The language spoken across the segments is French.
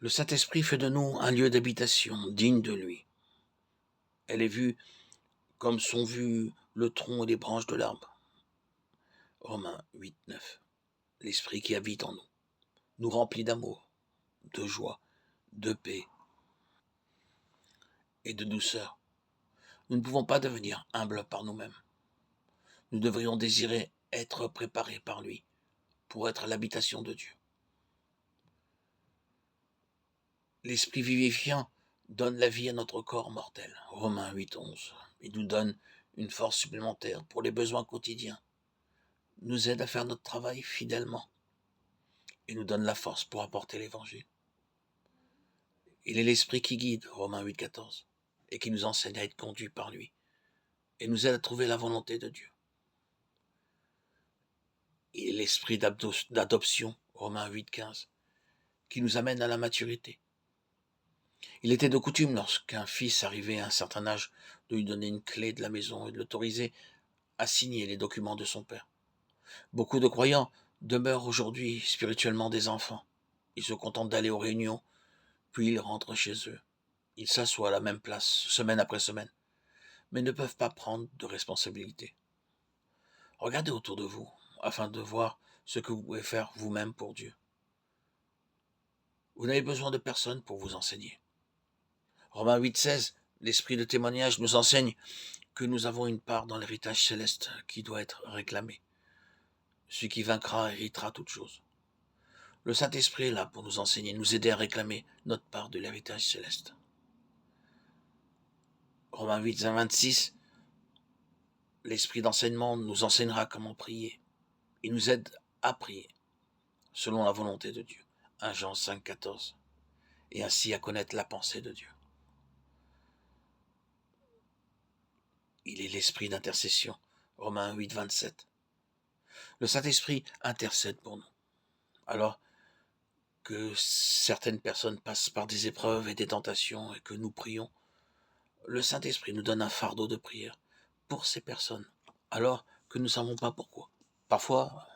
Le Saint-Esprit fait de nous un lieu d'habitation digne de lui. Elle est vue comme sont vus le tronc et les branches de l'arbre. Romains 8, 9. L'Esprit qui habite en nous nous remplit d'amour, de joie, de paix et de douceur. Nous ne pouvons pas devenir humbles par nous-mêmes. Nous devrions désirer être préparés par lui pour être l'habitation de Dieu. L'Esprit vivifiant donne la vie à notre corps mortel. Romains 8, 11. Il nous donne une force supplémentaire pour les besoins quotidiens, nous aide à faire notre travail fidèlement et nous donne la force pour apporter l'Évangile. Il est l'Esprit qui guide, Romains 8, 14, et qui nous enseigne à être conduits par lui et nous aide à trouver la volonté de Dieu. Il est l'Esprit d'adoption, Romains 8, 15, qui nous amène à la maturité. Il était de coutume, lorsqu'un fils arrivait à un certain âge, de lui donner une clé de la maison et de l'autoriser à signer les documents de son père. Beaucoup de croyants demeurent aujourd'hui spirituellement des enfants. Ils se contentent d'aller aux réunions, puis ils rentrent chez eux. Ils s'assoient à la même place, semaine après semaine, mais ne peuvent pas prendre de responsabilité. Regardez autour de vous, afin de voir ce que vous pouvez faire vous-même pour Dieu. Vous n'avez besoin de personne pour vous enseigner. Romains 8, 16, l'esprit de témoignage nous enseigne que nous avons une part dans l'héritage céleste qui doit être réclamé. Celui qui vaincra héritera toute chose. Le Saint-Esprit est là pour nous enseigner, nous aider à réclamer notre part de l'héritage céleste. Romains 8, 26, l'esprit d'enseignement nous enseignera comment prier. Il nous aide à prier selon la volonté de Dieu. 1 Jean 5, 14. Et ainsi à connaître la pensée de Dieu. Il est l'esprit d'intercession. Romains 8, 27. Le Saint-Esprit intercède pour nous. Alors que certaines personnes passent par des épreuves et des tentations et que nous prions, le Saint-Esprit nous donne un fardeau de prière pour ces personnes, alors que nous ne savons pas pourquoi. Parfois,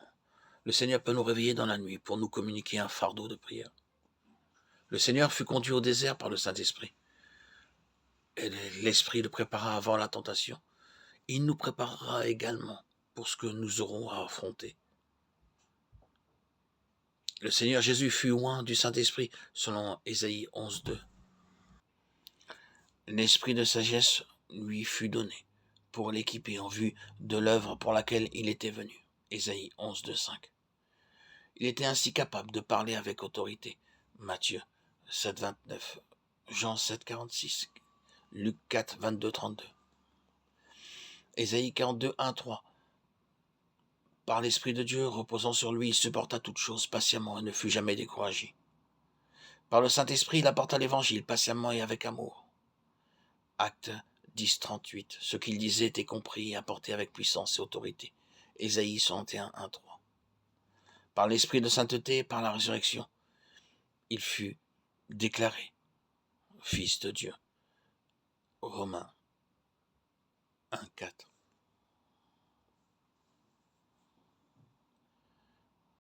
le Seigneur peut nous réveiller dans la nuit pour nous communiquer un fardeau de prière. Le Seigneur fut conduit au désert par le Saint-Esprit. Et l'Esprit le prépara avant la tentation. Il nous préparera également pour ce que nous aurons à affronter. Le Seigneur Jésus fut oint du Saint-Esprit, selon Ésaïe 11, 2. L'esprit de sagesse lui fut donné pour l'équiper en vue de l'œuvre pour laquelle il était venu. Ésaïe 11, 2, 5. Il était ainsi capable de parler avec autorité. Matthieu 7, 29, Jean 7, 46, Luc 4, 22, 32. Ésaïe 42, 1, 3. Par l'Esprit de Dieu reposant sur lui, il supporta toutes choses patiemment et ne fut jamais découragé. Par le Saint-Esprit, il apporta l'Évangile patiemment et avec amour. Acte 10, 38. Ce qu'il disait était compris et apporté avec puissance et autorité. Ésaïe 61, 1, 3. Par l'Esprit de sainteté et par la résurrection, il fut déclaré Fils de Dieu. Romains 1, 4.